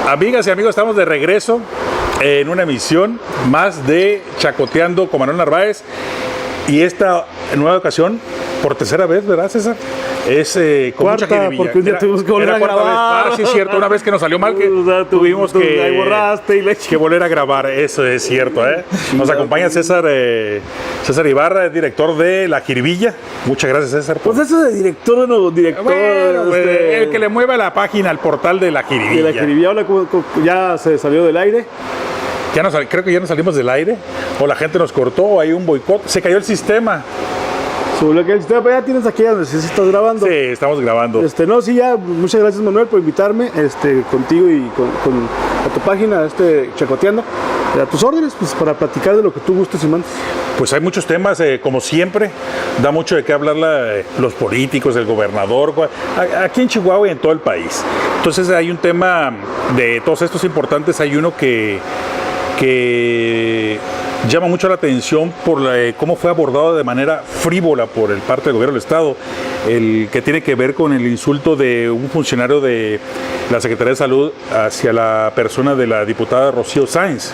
Amigas y amigos, estamos de regreso en una emisión más de Chacoteando con Manuel Narváez. Y esta nueva ocasión, por tercera vez, ¿verdad, César? Es con cuarta, mucha jiribilla. porque un día tuvimos que volver a grabar. Sí, es cierto, una vez que nos salió mal, que tuvimos que... Ahí borraste y le... que volver a grabar, eso es cierto, ¿eh? Nos acompaña César Ibarra, director de La Jiribilla. Muchas gracias, César. Pues eso de director, no, director... Bueno, el que le mueva la página al portal de La Jiribilla. De La Jiribilla, ya se salió del aire. Creo que ya nos salimos del aire, o la gente nos cortó, o hay un boicot, se cayó el sistema. Sobre lo que el sistema, ya tienes aquí donde sí estás grabando. Sí, estamos grabando. No, sí, ya, muchas gracias, Manuel, por invitarme contigo y a tu página, Chacoteando. A tus órdenes, pues para platicar de lo que tú gustes y mandes. Pues hay muchos temas, como siempre, da mucho de qué hablar los políticos, el gobernador, aquí en Chihuahua y en todo el país. Entonces hay un tema de todos estos importantes, hay uno que llama mucho la atención por cómo fue abordado de manera frívola por el parte del gobierno del Estado, el que tiene que ver con el insulto de un funcionario de la Secretaría de Salud hacia la persona de la diputada Rocío Sáenz.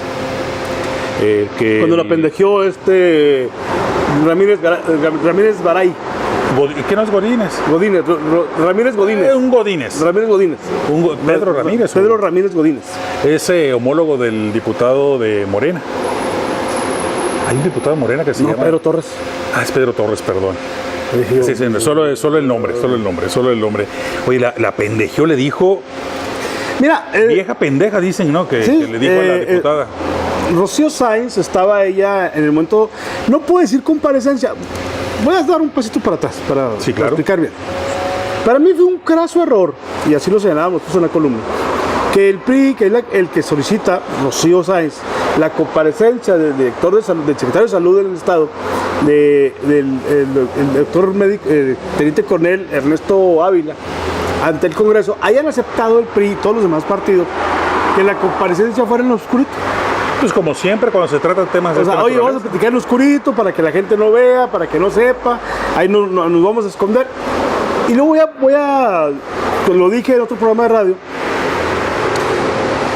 Cuando la pendejeó Ramírez Garay. ¿Qué no es Godínez? Ramírez Godínez. Un Godínez. Ramírez Godínez. Pedro Ramírez. Pedro Ramírez Godínez. Es homólogo del diputado de Morena. Hay un diputado de Morena que se llama... Pedro Torres. Ah, es Pedro Torres, perdón. Sí, solo el nombre. Oye, la pendejeó, le dijo... Mira... vieja pendeja, dicen, ¿no? Que le dijo a la diputada. Rocío Sáenz, estaba ella en el momento... No puedo decir comparecencia. Voy a dar un pasito para atrás para explicar bien. Para mí fue un craso error, y así lo señalábamos en la columna, que el PRI, que es el que solicita, Rocío Sáenz, la comparecencia del director de salud, del secretario de Salud del Estado, del doctor teniente coronel Ernesto Ávila, ante el Congreso, hayan aceptado el PRI y todos los demás partidos que la comparecencia fuera en lo oscurito. Pues como siempre, cuando se trata de temas de... oye, vamos a platicar en lo oscurito para que la gente no vea, para que no sepa, ahí nos vamos a esconder. Y luego pues lo dije en otro programa de radio,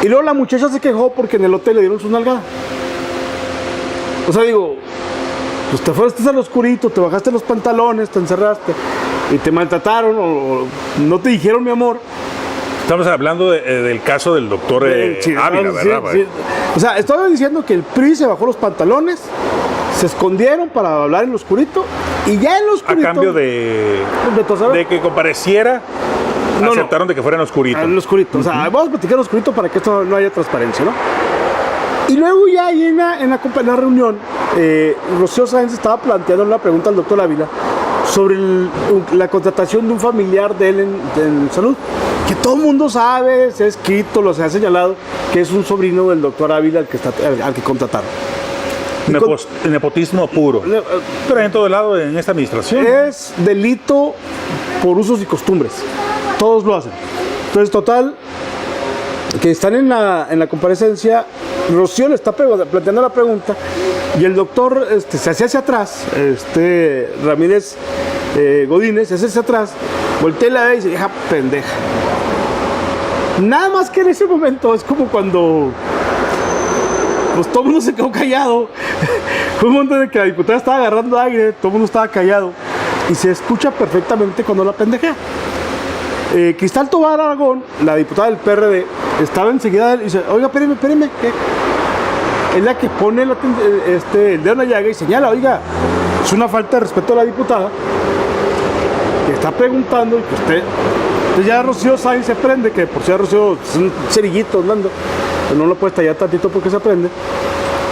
y luego la muchacha se quejó porque en el hotel le dieron su nalgada. O sea, digo, pues te fuiste al oscurito, te bajaste los pantalones, te encerraste, y te maltrataron, o no te dijeron mi amor. Estamos hablando del caso del doctor Ávila, ¿verdad? Sí. O sea, estaba diciendo que el PRI se bajó los pantalones, se escondieron para hablar en lo oscurito, y ya en lo oscurito... A cambio de que compareciera, aceptaron de que fuera en lo oscurito. En lo oscurito. O sea, vamos a platicar en lo oscurito para que esto no haya transparencia, ¿no? Y luego ya ahí en la reunión, Rocío Sáenz estaba planteando una pregunta al doctor Ávila sobre la contratación de un familiar de él en salud, que todo el mundo sabe, se ha escrito, se ha señalado, que es un sobrino del doctor Ávila al que contrataron. Nepotismo puro. Pero en todo lado, en esta administración. Es delito por usos y costumbres. Todos lo hacen. Entonces, total, que están en la comparecencia, Rocío le está planteando la pregunta, y el doctor se hace hacia atrás, Ramírez Godínez se hace hacia atrás, voltea la ve y dice, vieja pendeja. Nada más que en ese momento es como cuando pues todo el mundo se quedó callado. Fue un momento en que la diputada estaba agarrando aire, todo el mundo estaba callado, y se escucha perfectamente cuando la pendejea. Cristal Tobar Aragón, la diputada del PRD, estaba enseguida y dice, oiga, espéreme, ¿qué? Es la que pone el dedo en la llaga y señala, oiga, es una falta de respeto a la diputada que está preguntando, y que usted... Entonces ya Rocío Sáenz se prende, que por si Rocío es un cerillito andando, pero no lo puede tallar tantito porque se prende.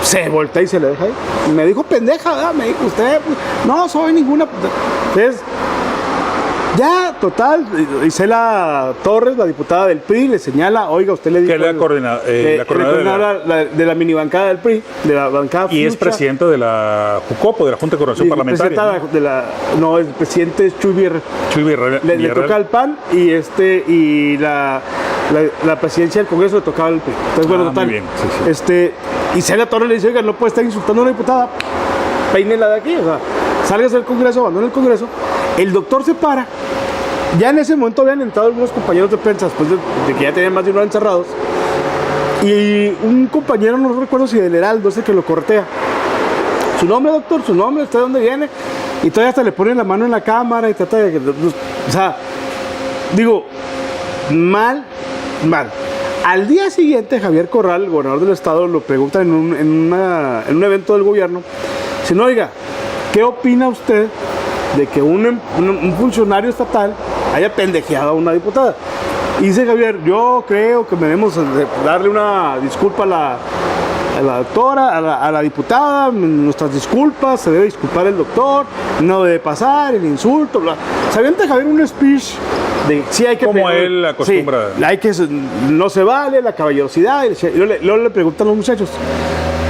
Se voltea y se le deja ahí. Y me dijo pendeja, ¿verdad? Me dijo usted, no soy ninguna. Entonces, ya, total, Isela Torres, la diputada del PRI, le señala, oiga, usted le dijo... Que es la coordinadora de la minibancada del PRI, de la bancada... Y es presidente de la JUCOPO, de la Junta de Coordinación Parlamentaria. ¿No? El presidente es Chuy Villarreal. Le toca al PAN, y la presidencia del Congreso le tocaba al PRI. Entonces, bueno, total. Muy bien. Sí. Isela Torres le dice, oiga, no puede estar insultando a una diputada, peínela de aquí, o sea, sálgase del Congreso, abandone el Congreso. El doctor se para Ya en ese momento habían entrado algunos compañeros de prensa después de que ya tenían más de 1 hora encerrados. Y un compañero, no recuerdo si del Heraldo, ese que lo cortea. Su nombre, doctor, su nombre, ¿usted de dónde viene? Y todavía hasta le ponen la mano en la cámara y trata de... O sea, digo, mal. Al día siguiente, Javier Corral, el gobernador del estado, lo pregunta en un evento del gobierno. Dice, no, oiga, ¿qué opina usted de que un funcionario estatal haya pendejeado a una diputada? Y dice Javier, yo creo que debemos darle una disculpa a la doctora, a la diputada, nuestras disculpas, se debe disculpar el doctor, no debe pasar el insulto, bla. Se avienta Javier un speech de sí hay que... Como él acostumbra. Sí, hay que, no se vale, la caballerosidad, y luego le preguntan a los muchachos,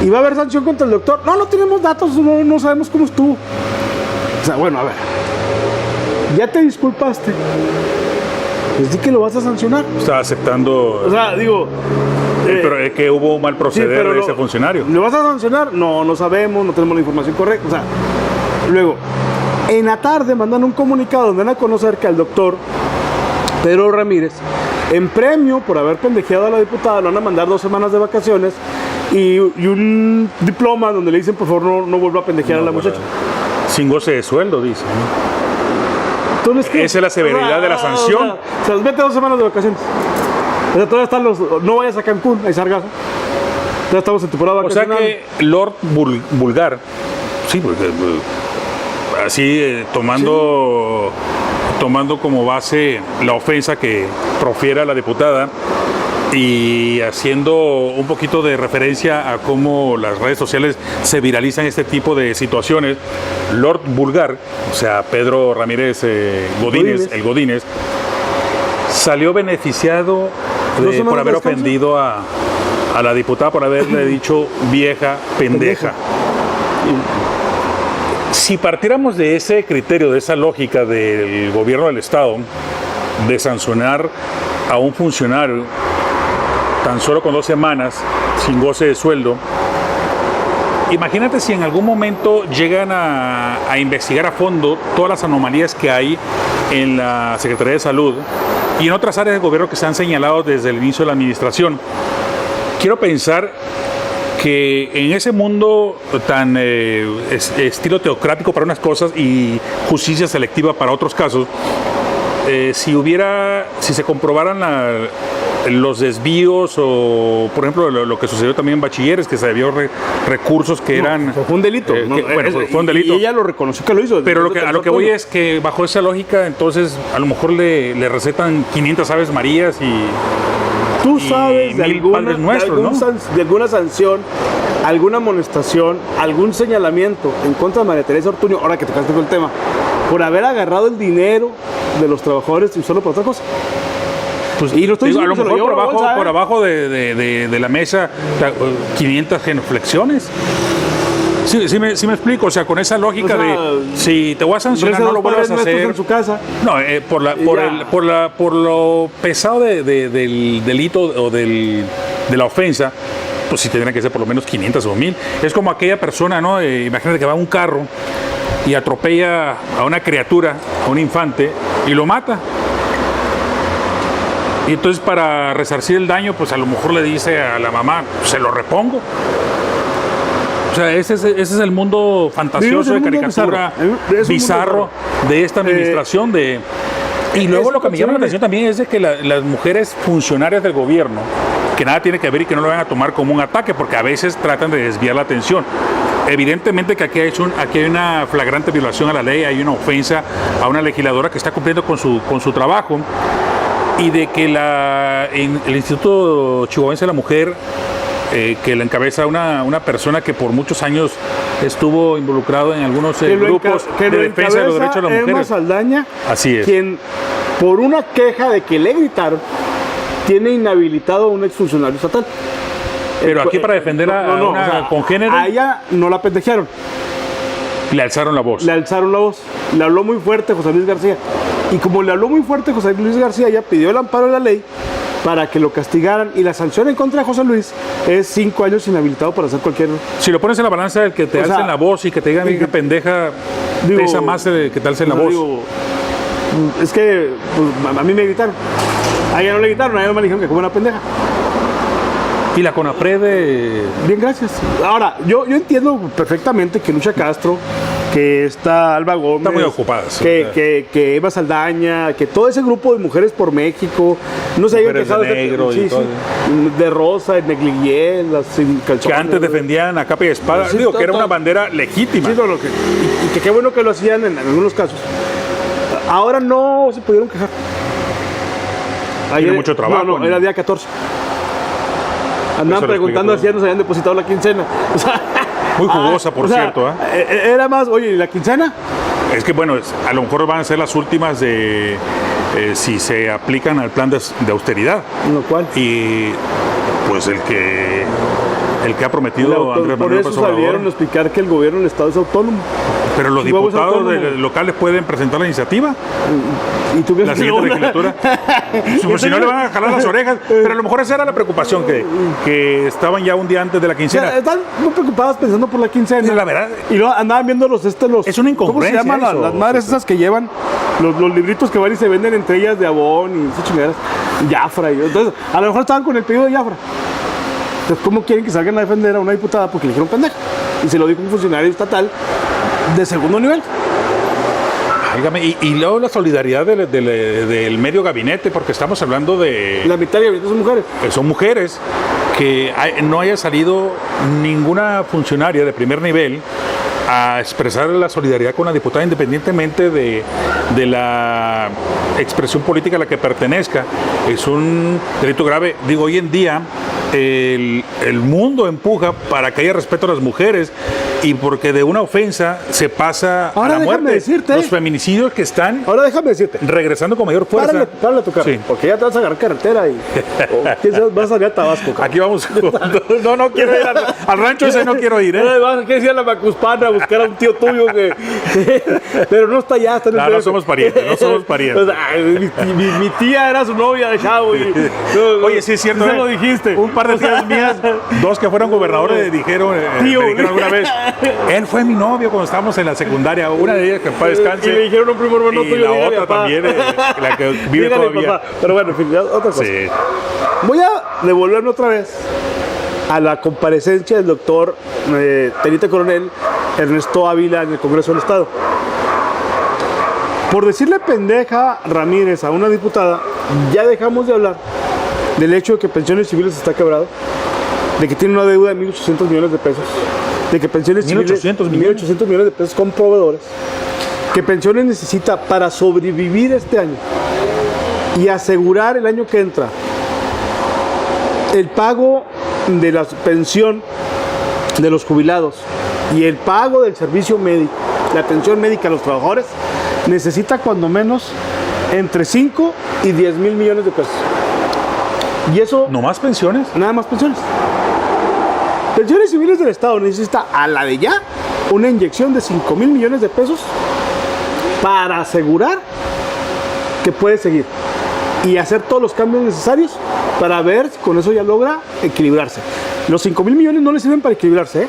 ¿y va a haber sanción contra el doctor? No tenemos datos, no sabemos cómo estuvo. O sea, bueno, a ver, ya te disculpaste, pues di que lo vas a sancionar. Está aceptando. O sea, digo... pero es que hubo un mal proceder de ese funcionario. ¿Lo vas a sancionar? No sabemos, no tenemos la información correcta. O sea, luego, en la tarde mandan un comunicado donde van a conocer que al doctor Pedro Ramírez, en premio por haber pendejeado a la diputada, le van a mandar 2 semanas de vacaciones y un diploma donde le dicen, por favor, no vuelva a pendejear a la muchacha. Sin goce de sueldo, dice. Entonces, ¿qué? Esa es la severidad de la sanción. O sea, mete 2 semanas de vacaciones. O sea, todavía están no vayas a Cancún, hay sargazo. Ya estamos en temporada vacacional. O sea que Lord Vulgar, sí, porque así tomando como base la ofensa que profiere la diputada y haciendo un poquito de referencia a cómo las redes sociales se viralizan este tipo de situaciones, Lord Vulgar, o sea, Pedro Ramírez Godínez, el Godínez, salió beneficiado por haber ofendido a la diputada, por haberle dicho vieja pendeja. Si partiéramos de ese criterio, de esa lógica del gobierno del estado, de sancionar a un funcionario tan solo con 2 semanas, sin goce de sueldo, imagínate si en algún momento llegan a investigar a fondo todas las anomalías que hay en la Secretaría de Salud y en otras áreas del gobierno que se han señalado desde el inicio de la administración. Quiero pensar que en ese mundo tan estilo teocrático para unas cosas y justicia selectiva para otros casos, si se comprobaran los desvíos o, por ejemplo, lo que sucedió también en bachilleres, que se debió recursos que eran... Fue un delito. Fue un delito. Y ella lo reconoció que lo hizo. Pero a lo que voy es que bajo esa lógica, entonces, a lo mejor le recetan 500 Aves Marías y... Tú sabes de alguna sanción, alguna amonestación, algún señalamiento en contra de María Teresa Ortuño, ahora que tocaste con el tema, por haber agarrado el dinero de los trabajadores y usarlo para otra cosa. Pues, a lo mejor por abajo de la mesa 500 genuflexiones. Sí me explico, o sea, con esa lógica, o sea, de si te voy a sancionar no lo vuelvas a hacer en su casa. No, por lo pesado del delito o de la ofensa, pues sí tendrían que ser por lo menos 500 o 1000. Es como aquella persona, ¿no? Imagínate que va a un carro y atropella a una criatura, a un infante, y lo mata. Y entonces para resarcir el daño, pues a lo mejor le dice a la mamá, se lo repongo. O sea, ese es el mundo fantasioso de caricatura bizarro de esta administración. Y luego lo que me llama la atención también es de que las mujeres funcionarias del gobierno, que nada tiene que ver y que no lo van a tomar como un ataque, porque a veces tratan de desviar la atención. Evidentemente que aquí hay una flagrante violación a la ley, hay una ofensa a una legisladora que está cumpliendo con su trabajo, y de que el Instituto Chihuahuense de la Mujer, que la encabeza una persona que por muchos años estuvo involucrado en algunos grupos de defensa de los derechos de las mujeres. Emma Saldaña, así es. Quien, por una queja de que le gritaron, tiene inhabilitado a un exfuncionario estatal. Pero aquí para defender a una congénere. A ella no la pendejearon. Le alzaron la voz. Le habló muy fuerte José Luis García. Y como le habló muy fuerte José Luis García, ella pidió el amparo de la ley para que lo castigaran, y la sanción en contra de José Luis es 5 años inhabilitado para hacer cualquier... Si lo pones en la balanza del que te alcen la voz y que te digan que pendeja, pesa más que te alcen la voz. Es que pues, a mí me gritaron. A ella no le gritaron, a ella no me dijeron que como una pendeja. Y la CONAPRED Bien, gracias. Ahora, yo entiendo perfectamente que Lucha Castro, que está Alba Gómez, está muy ocupada. Sí. que Eva Saldaña, que todo ese grupo de Mujeres por México, no se hayan quejado de negro y todo. de rosa, de negligé, las sin calzones. Que antes defendían a capa y espada, Sí, digo, que era una bandera legítima. Sí, y que qué bueno que lo hacían en algunos casos. Ahora no se pudieron quejar. Tiene mucho trabajo. No, era día 14. Andaban preguntando si ya nos habían depositado la quincena. O sea, muy jugosa, por cierto. Era más, oye, ¿y la quincena? Es que bueno, a lo mejor van a ser las últimas de si se aplican al plan de austeridad. Lo cual. Y pues el que ha prometido Andrés Por Manuel eso López Obrador. salieron a explicar que el gobierno del Estado es autónomo. Pero los diputados locales pueden presentar la iniciativa. ¿Y tú crees La que siguiente legislatura. Pues si no le van a jalar las orejas. Pero a lo mejor esa era la preocupación, que estaban ya un día antes de la O quincena. sea, están muy preocupadas pensando por la quincena. La verdad. Y luego andaban viendo los Es una incongruencia. ¿cómo se llaman eso, las madres esas que llevan los libritos que van y se venden entre ellas de Avon y esas chingaderas? Jafra. Entonces, a lo mejor estaban con el pedido de Jafra. Entonces, ¿cómo quieren que salgan a defender a una diputada porque le dijeron pendeja? Y se lo dijo un funcionario estatal de segundo nivel. Válgame, y luego la solidaridad del medio gabinete, porque estamos hablando de... La mitad de gabinete son mujeres. Son mujeres, que no haya salido ninguna funcionaria de primer nivel a expresar la solidaridad con la diputada, independientemente de la expresión política a la que pertenezca. Es un delito grave. Digo, hoy en día el mundo empuja para que haya respeto a las mujeres, y porque de una ofensa se pasa Ahora a la muerte. Decirte, los feminicidios que están ahora déjame decirte, regresando con mayor fuerza. Párale a tu carro, Sí. porque ya te vas a agarrar carretera y quién sabe, vas a salir a Tabasco. Cabrón. Aquí vamos. No quiero ir al rancho ese, no quiero ir. Vas a ir a la Macuspana a buscar a un tío tuyo pero no está allá, está en el No somos parientes, no somos parientes. O sea, mi tía era su novia de chavo. Oye, sí es cierto. No lo dijiste. Un par de tías mías, dos que fueron gobernadores, dijeron, Tío. me dijeron alguna vez, él fue mi novio cuando estábamos en la secundaria. Una de ellas, que en paz descanse. Y le dijeron a un primo hermano tuyo. Y la otra también, la que vive Dígale, todavía. papá. Pero bueno, en fin, otra cosa. Sí. Voy a devolverme otra vez a la comparecencia del doctor teniente coronel Ernesto Ávila en el Congreso del Estado. Por decirle pendeja Ramírez a una diputada, ya dejamos de hablar del hecho de que Pensiones Civiles está quebrado, de que tiene una deuda de 1.800 millones de pesos, de que Pensiones Civiles 1.800 millones. 1.800 millones de pesos con proveedores, que Pensiones necesita para sobrevivir este año y asegurar el año que entra el pago de la pensión de los jubilados y el pago del servicio médico, la atención médica a los trabajadores, necesita cuando menos entre 5 y 10 mil millones de pesos. Y eso... ¿No más pensiones? Nada más pensiones. Pensiones Civiles del Estado necesita a la de ya una inyección de 5 mil millones de pesos para asegurar que puede seguir y hacer todos los cambios necesarios para ver si con eso ya logra equilibrarse. Los 5 mil millones no le sirven para equilibrarse, ¿eh?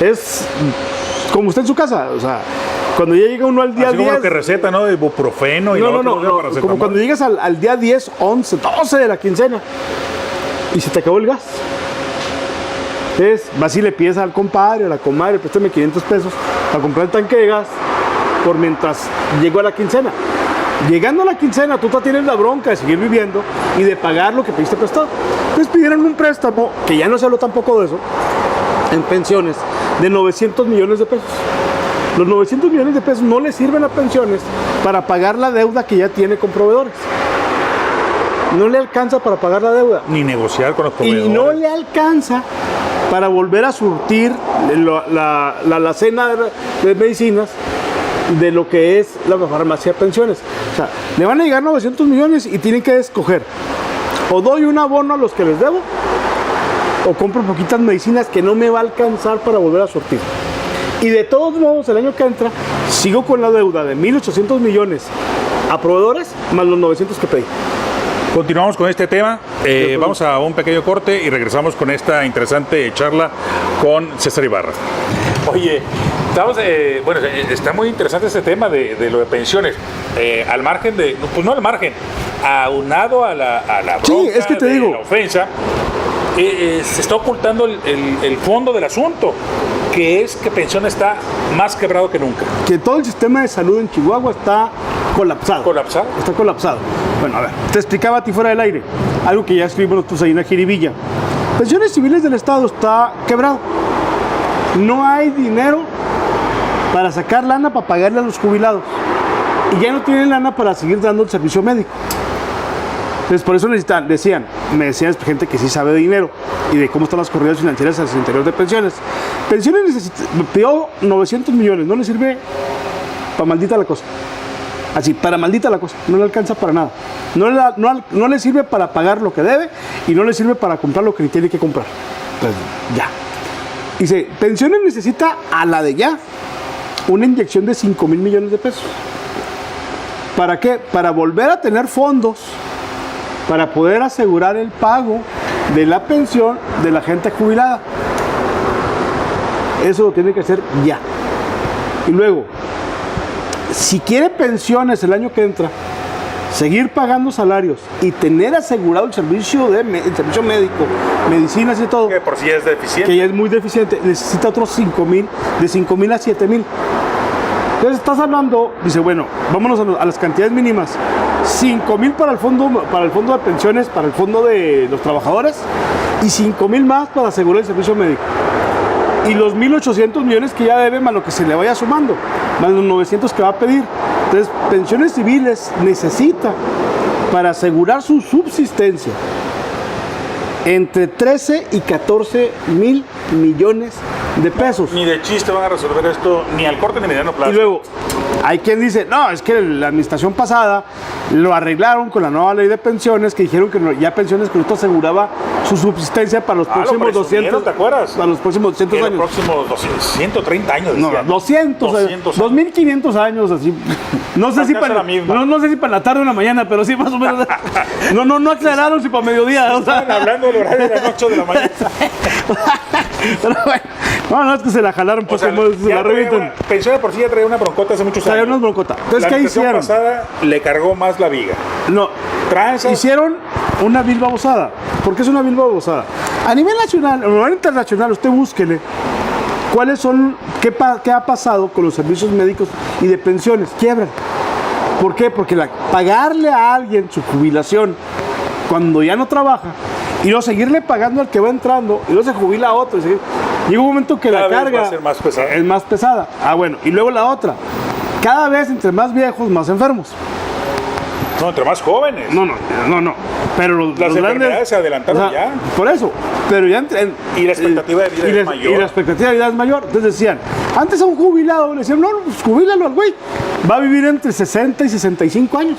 Es como usted en su casa, o sea, cuando ya llega uno al día 10... Como lo que receta, ¿no? De ibuprofeno y No, como cuando llegas al día 10, 11, 12 de la quincena y se te acabó el gas. Entonces, vas y le pides al compadre, a la comadre, préstame 500 pesos para comprar el tanque de gas por mientras llego a la quincena. Llegando a la quincena, tú tienes la bronca de seguir viviendo y de pagar lo que pediste prestado. Entonces pidieron un préstamo, que ya no se habló tampoco de eso, en pensiones, de 900 millones de pesos. Los 900 millones de pesos no le sirven a pensiones para pagar la deuda que ya tiene con proveedores. No le alcanza para pagar la deuda. Ni negociar con los proveedores. Y no le alcanza para volver a surtir la alacena de medicinas de lo que es la farmacia de pensiones. O sea, le van a llegar 900 millones y tienen que escoger: o doy un abono a los que les debo, o compro poquitas medicinas que no me va a alcanzar para volver a surtir. Y de todos modos, el año que entra, sigo con la deuda de 1.800 millones a proveedores, más los 900 que pedí. Continuamos con este tema, vamos a un pequeño corte y regresamos con esta interesante charla con César Ibarra. Oye, bueno, está muy interesante este tema de lo de pensiones. Al margen de, pues no al margen, aunado a la bronca, sí, es que te digo, la ofensa, se está ocultando el fondo del asunto, que es que pensión está más quebrado que nunca. Que todo el sistema de salud en Chihuahua está colapsado. ¿Colapsado? Está colapsado. Bueno, a ver, te explicaba a ti fuera del aire, algo que ya escribimos nosotros ahí en la jiribilla. Pensiones civiles del Estado está quebrado. No hay dinero para sacar lana para pagarle a los jubilados. Y ya no tienen lana para seguir dando el servicio médico. Entonces, por eso me decían gente que sí sabe de dinero y de cómo están las corridas financieras al interior de pensiones. Pensiones pidió 900 millones, no le sirve para maldita la cosa. Así, para maldita la cosa, no le alcanza para nada. No le sirve para pagar lo que debe y no le sirve para comprar lo que tiene que comprar. Pues ya. Dice, pensiones necesita a la de ya una inyección de 5,000 millones de pesos. ¿Para qué? Para volver a tener fondos para poder asegurar el pago de la pensión de la gente jubilada. Eso lo tiene que hacer ya. Y luego, si quiere pensiones el año que entra, seguir pagando salarios y tener asegurado el servicio médico, medicinas y todo, que por sí es deficiente, que ya es muy deficiente, necesita otros 5,000, de 5,000 a 7,000. Entonces estás hablando, dice, bueno, vámonos a las cantidades mínimas. 5,000 para el fondo de pensiones, para el fondo de los trabajadores, y 5,000 más para asegurar el servicio médico. Y los 1,800 millones que ya debe, más lo que se le vaya sumando, más los 900 que va a pedir. Entonces, pensiones civiles necesita, para asegurar su subsistencia, entre 13 y 14 mil millones de pesos. Ni de chiste van a resolver esto, ni al corto ni mediano plazo. Y luego, hay quien dice, no, es que la administración pasada lo arreglaron con la nueva ley de pensiones, que dijeron que ya pensiones que esto aseguraba su subsistencia para los próximos 200, ¿te acuerdas? Para los próximos 200 años. Los próximos 130 años. No, 200 años. 2,500 años, así. No sé, si para, no sé si para la tarde o la mañana, pero sí más o menos. No aclararon si para mediodía. Estaban hablando del horario de las 8 de la mañana. Pero bueno, no, es que se la jalaron porque se la revientan. Pensiones por sí ya traía una broncota hace muchos años. Traía unas broncotas. Entonces, ¿qué hicieron? La pasada le cargó más la viga. No, hicieron una vil babosada. ¿Por qué es una vil babosada? A nivel nacional, a nivel internacional, usted búsquele qué ha pasado con los servicios médicos y de pensiones. Quiebran. ¿Por qué? Porque pagarle a alguien su jubilación cuando ya no trabaja y luego seguirle pagando al que va entrando y luego se jubila a otro. Llega un momento que la carga va a ser más pesada. Es más pesada. Ah, bueno, y luego la otra. Cada vez entre más viejos, más enfermos. No, entre más jóvenes. No. Pero las enfermedades se adelantaron ya. Por eso. Pero ya y la expectativa de vida es mayor. Y la expectativa de vida es mayor. Entonces decían, antes a un jubilado le decían, no, pues jubílalo al güey. Va a vivir entre 60 y 65 años.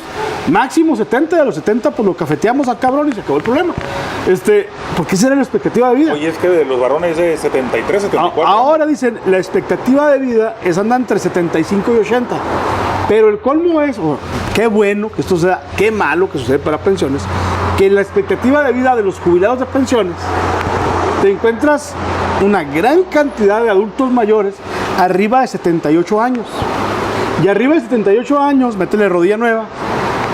Máximo 70, de los 70 pues lo cafeteamos al cabrón y se acabó el problema. Porque esa era la expectativa de vida. Oye, es que de los varones de 73, 74. Ahora dicen, la expectativa de vida es andar entre 75 y 80. Pero el colmo es, qué bueno que esto sea, qué malo que sucede para pensiones, que en la expectativa de vida de los jubilados de pensiones te encuentras una gran cantidad de adultos mayores arriba de 78 años. Y arriba de 78 años, métele rodilla nueva,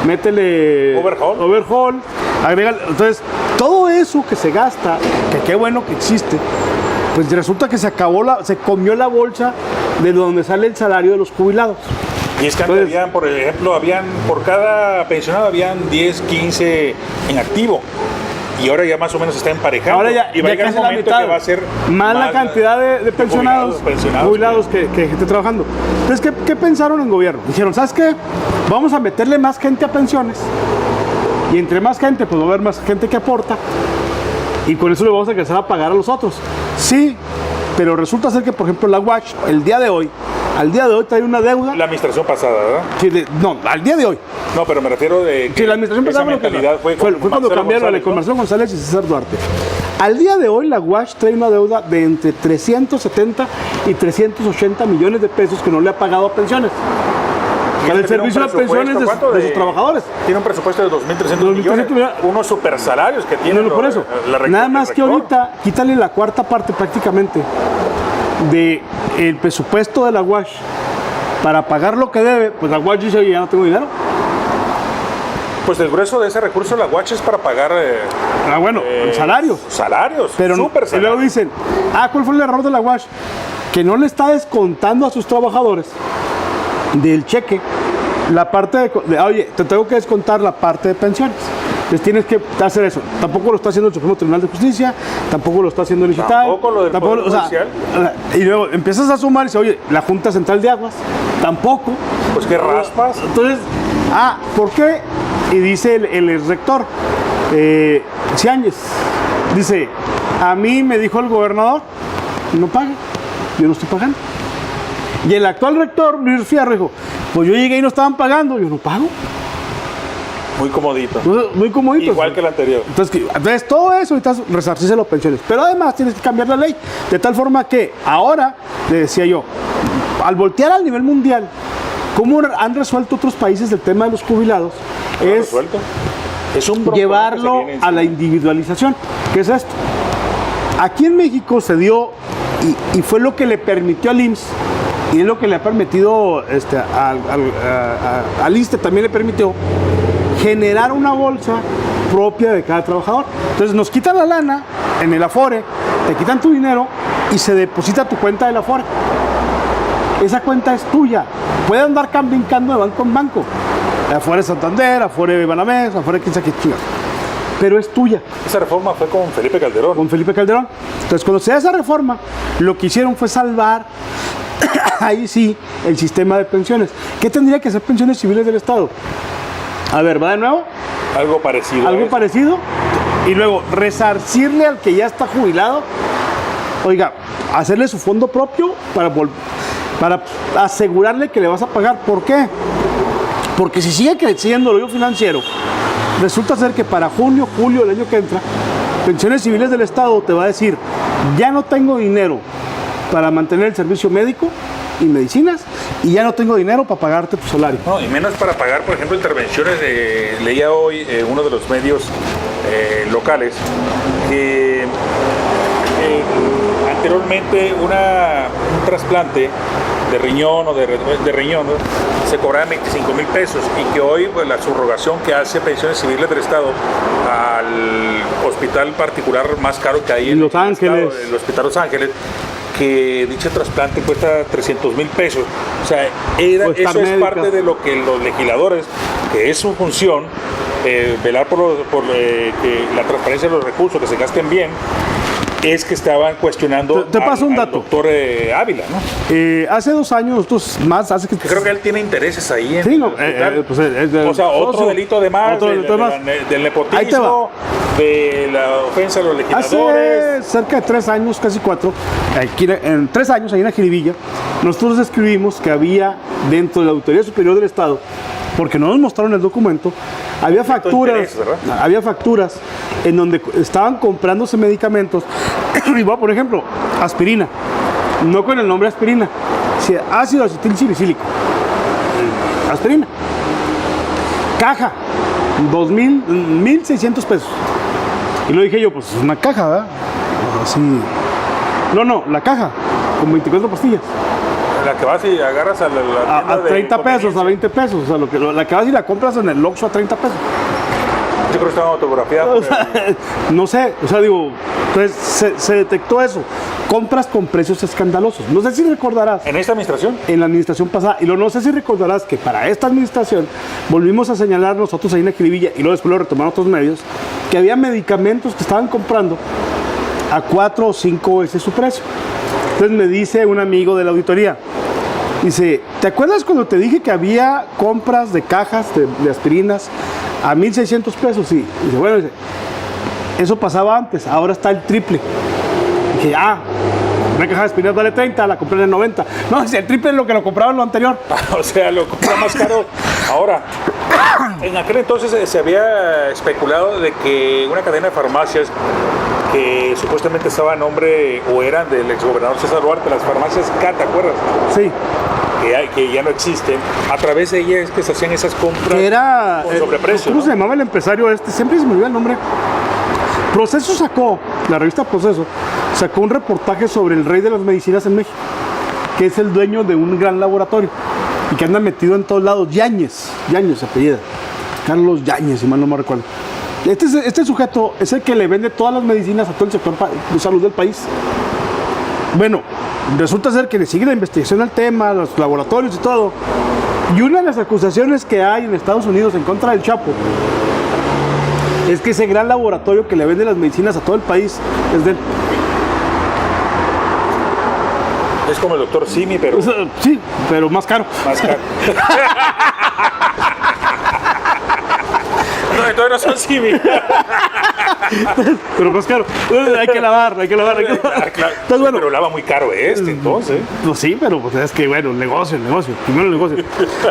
métele overhaul, agrega. Entonces, todo eso que se gasta, que qué bueno que existe, pues resulta que se comió la bolsa de donde sale el salario de los jubilados. Y es que antes habían, por ejemplo, por cada pensionado habían 10, 15 en activo. Y ahora ya más o menos está emparejado. Ahora ya, y va a llegar un momento que va a ser más la cantidad de pensionados que gente trabajando. Entonces, ¿qué pensaron en gobierno? Dijeron, ¿sabes qué? Vamos a meterle más gente a pensiones. Y entre más gente, pues va a haber más gente que aporta. Y con eso le vamos a empezar a pagar a los otros. Sí, pero resulta ser que, por ejemplo, la UACH, al día de hoy trae una deuda. La administración pasada, ¿verdad? Sí, no, al día de hoy. No, pero me refiero de que la administración pasada mentalidad fue cuando cambiaron con Marcelo González y César Duarte. Al día de hoy la UACH trae una deuda de entre 370 y 380 millones de pesos que no le ha pagado a pensiones. Para el servicio de pensiones de sus trabajadores. Tiene un presupuesto de 2.300 millones. Unos super salarios que tienen. No, por eso. Nada más que ahorita, quítale la cuarta parte prácticamente. del presupuesto de la UASH para pagar lo que debe, pues la UASH dice, oye, ya no tengo dinero. Pues el grueso de ese recurso de la UASH es para pagar salarios. Salarios, Pero súper y luego salarios. dicen, ¿cuál fue el error de la UASH? Que no le está descontando a sus trabajadores del cheque la parte oye, te tengo que descontar la parte de pensiones. Entonces tienes que hacer eso. Tampoco lo está haciendo el Supremo Tribunal de Justicia, tampoco lo está haciendo el IGTAI. Tampoco lo del Poder Judicial. Y luego empiezas a sumar y dices, oye, la Junta Central de Aguas, tampoco. Pues qué raspas. Entonces, ¿por qué? Y dice el rector, Ciáñez, dice, a mí me dijo el gobernador, no pague, yo no estoy pagando. Y el actual rector, Luis Fierro, dijo, pues yo llegué y no estaban pagando, yo no pago. Muy comodito. Muy comodito. Igual que el anterior. Entonces todo eso ahorita resarcirse las pensiones. Pero además tienes que cambiar la ley, de tal forma que ahora, le decía yo, al voltear al nivel mundial, ¿cómo han resuelto otros países el tema de los jubilados? Es un llevarlo a la individualización. ¿Qué es esto? Aquí en México se dio, y fue lo que le permitió al IMSS, y es lo que le ha permitido al ISSSTE, también le permitió generar una bolsa propia de cada trabajador. Entonces nos quitan la lana en el Afore, te quitan tu dinero y se deposita a tu cuenta del Afore. Esa cuenta es tuya. Puede andar brincando de banco en banco. Afore Santander, Afore Banamex, Afore quien sea que chingas. Pero es tuya. Esa reforma fue con Felipe Calderón. Con Felipe Calderón. Entonces, cuando se da esa reforma, lo que hicieron fue salvar, ahí sí, el sistema de pensiones. ¿Qué tendría que ser pensiones civiles del Estado? A ver, ¿va de nuevo? Algo parecido. Algo parecido. Y luego, resarcirle al que ya está jubilado. Oiga, hacerle su fondo propio para asegurarle que le vas a pagar. ¿Por qué? Porque si sigue creciendo el hoyo financiero, resulta ser que para junio, julio del año que entra, Pensiones Civiles del Estado te va a decir, ya no tengo dinero para mantener el servicio médico y medicinas, y ya no tengo dinero para pagarte tu salario. No, y menos para pagar, por ejemplo, intervenciones leía hoy uno de los medios locales que anteriormente un trasplante de riñón o de riñón, ¿no?, se cobraba 25,000 pesos, y que hoy pues, la subrogación que hace Pensiones Civiles del Estado al hospital particular más caro que hay en Los Ángeles, el Hospital Los Ángeles, que dicho trasplante cuesta 300,000 pesos. O sea, eso es parte de lo que los legisladores, que es su función, velar por que la transparencia de los recursos, que se gasten bien, es que estaban cuestionando te paso un dato. al doctor Ávila, ¿no? Hace 2 años, nosotros más, hace que... Creo que él tiene intereses ahí. Sí, no, o sea, otro delito de más, del nepotismo, de la ofensa a los legisladores. Hace cerca de 3 años, casi 4, en 3 años, ahí en la Jiribilla, nosotros describimos que había dentro de la Auditoría Superior del Estado, porque no nos mostraron el documento, había facturas en donde estaban comprándose medicamentos, igual, por ejemplo, aspirina, no con el nombre aspirina, ácido acetil salicílico, aspirina, caja, 1,600 pesos. Y lo dije yo, pues es una caja, ¿verdad? Así. No, la caja, con 24 pastillas. La que vas y agarras a la tienda a 30 pesos, a 20 pesos. O sea, la que vas y la compras en el Oxxo a 30 pesos. Yo creo que estaba autografiada. No sé, o sea, digo, entonces se detectó eso. Compras con precios escandalosos. No sé si recordarás. ¿En esta administración? En la administración pasada. Y no sé si recordarás que para esta administración volvimos a señalar nosotros ahí en la Jiribilla, y luego después lo retomaron otros medios, que había medicamentos que estaban comprando a 4 o 5 veces su precio. Entonces me dice un amigo de la auditoría, dice, ¿te acuerdas cuando te dije que había compras de cajas de aspirinas a 1,600 pesos? Sí. Dice, bueno, eso pasaba antes, ahora está el triple. Dije, una caja de aspirinas vale 30, la compré en 90. No, dice, el triple es lo que lo compraba en lo anterior. O sea, lo compra más caro ahora. En aquel entonces se había especulado de que una cadena de farmacias que supuestamente estaba a nombre o eran del exgobernador César Duarte, las farmacias K, ¿te acuerdas? Sí. Que ya no existen, a través de ellas que se hacían esas compras con sobreprecio. ¿Cómo se llamaba el empresario este? Siempre se me olvida el nombre. Proceso sacó, la revista Proceso, sacó un reportaje sobre el rey de las medicinas en México, que es el dueño de un gran laboratorio y que anda metido en todos lados. Yáñez se apellida. Carlos Yáñez, si mal no me recuerdo. Este sujeto es el que le vende todas las medicinas a todo el sector de salud del país. Bueno, resulta ser que le sigue la investigación al tema, los laboratorios y todo. Y una de las acusaciones que hay en Estados Unidos en contra del Chapo es que ese gran laboratorio que le vende las medicinas a todo el país es de él. Es como el doctor Simi, pero... Sí, pero más caro. Más caro. No, entonces no son Simi. Pero más caro. Hay que lavar. Claro. Entonces, bueno, pero lava muy caro entonces. Pues sí, pero pues es que bueno, el negocio. Primero el negocio.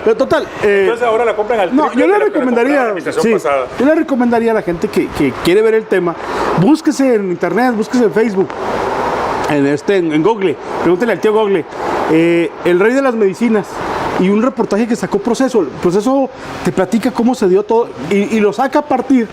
Pero total. Entonces ahora la compran al No, triple yo le de la recomendaría. sí, yo le recomendaría a la gente que quiere ver el tema, búsquese en internet, búsquese en Facebook. En Google, pregúntele al tío Google, el rey de las medicinas, y un reportaje que sacó Proceso. El Proceso te platica cómo se dio todo y lo saca a partir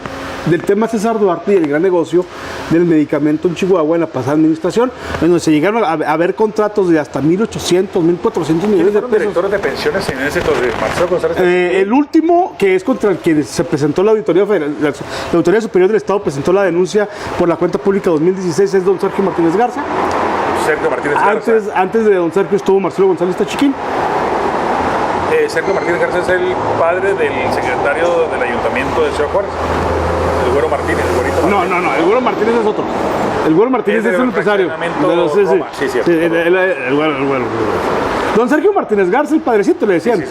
del tema César Duarte y el gran negocio del medicamento en Chihuahua en la pasada administración, en donde se llegaron a ver contratos de hasta 1.800, 1.400 millones de pesos. Directores de pensiones en ese entonces, Marcelo González. El último, que es contra el que se presentó la Auditoría Federal, la Auditoría Superior del Estado presentó la denuncia por la cuenta pública 2016, es don Sergio Martínez Garza. Sergio Martínez Garza. Antes de don Sergio estuvo Marcelo González Tachiquín. Sergio Martínez Garza es el padre del secretario del Ayuntamiento de Ciudad Juárez. El Güero Martínez, el Güerito Martínez. No, el Güero Martínez es otro. El Güero Martínez es un empresario. Sí, cierto. El Güero. Don Sergio Martínez Garza, el padrecito, le decían.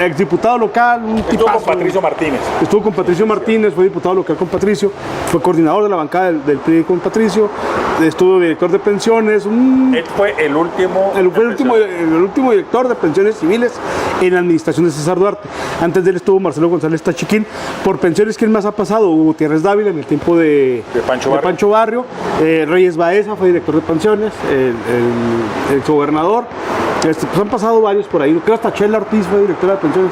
Exdiputado local, un tipazo. Estuvo con Patricio Martínez. Estuvo con Patricio Martínez, fue diputado local con Patricio, fue coordinador de la bancada del PRI con Patricio, estuvo director de pensiones. Él fue el último. El último director de pensiones civiles en la administración de César Duarte. Antes de él estuvo Marcelo González Tachiquín. Por pensiones, ¿quién más ha pasado? Hugo Gutiérrez Dávila en el tiempo de Pancho Barrio. Reyes Baeza fue director de pensiones, el exgobernador. Pues han pasado varios por ahí. Creo hasta Chela Ortiz fue directora de pensiones.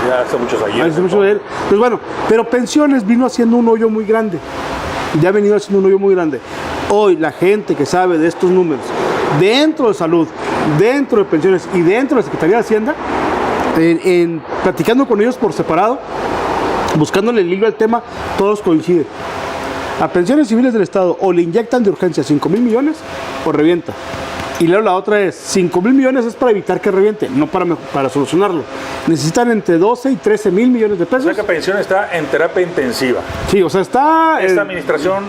Ya hace muchos años. Hace mucho de él. Pues bueno, pero pensiones vino haciendo un hoyo muy grande. Ya ha venido haciendo un hoyo muy grande. Hoy la gente que sabe de estos números, dentro de salud, dentro de pensiones y dentro de la Secretaría de Hacienda, platicando con ellos por separado, buscándole el hilo al tema, todos coinciden. A pensiones civiles del Estado o le inyectan de urgencia 5,000 millones o revienta. Y luego la otra es, 5,000 millones es para evitar que reviente, no para solucionarlo. Necesitan entre 12 y 13 mil millones de pesos. O sea que pensión está en terapia intensiva. Sí, o sea, está... Esta administración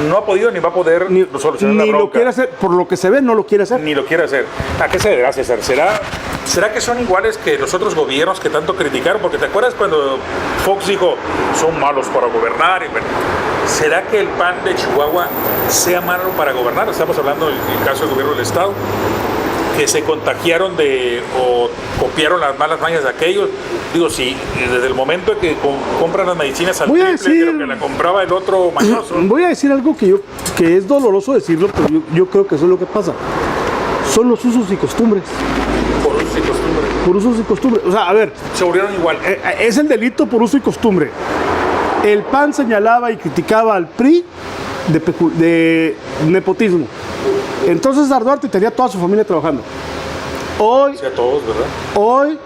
no ha podido ni va a poder solucionar la bronca. Ni lo quiere hacer, por lo que se ve, no lo quiere hacer. Ni lo quiere hacer. ¿A qué se deberá, César? ¿Será que son iguales que los otros gobiernos que tanto criticaron? Porque ¿te acuerdas cuando Fox dijo, son malos para gobernar? Y bueno, ¿será que el PAN de Chihuahua sea malo para gobernar? Estamos hablando del caso del gobierno del Estado, que se contagiaron o copiaron las malas mañas de aquellos. Digo, sí, desde el momento en que compran las medicinas al triple de lo que la compraba el otro mañoso. Voy a decir algo que es doloroso decirlo, pero yo creo que eso es lo que pasa. Son los usos y costumbres. Por usos y costumbres. Por usos y costumbres. O sea, a ver. Se volvieron igual. Es el delito por uso y costumbre. El PAN señalaba y criticaba al PRI de nepotismo. Entonces Duarte tenía toda su familia trabajando. Hoy, sí, a todos, ¿verdad? Hoy,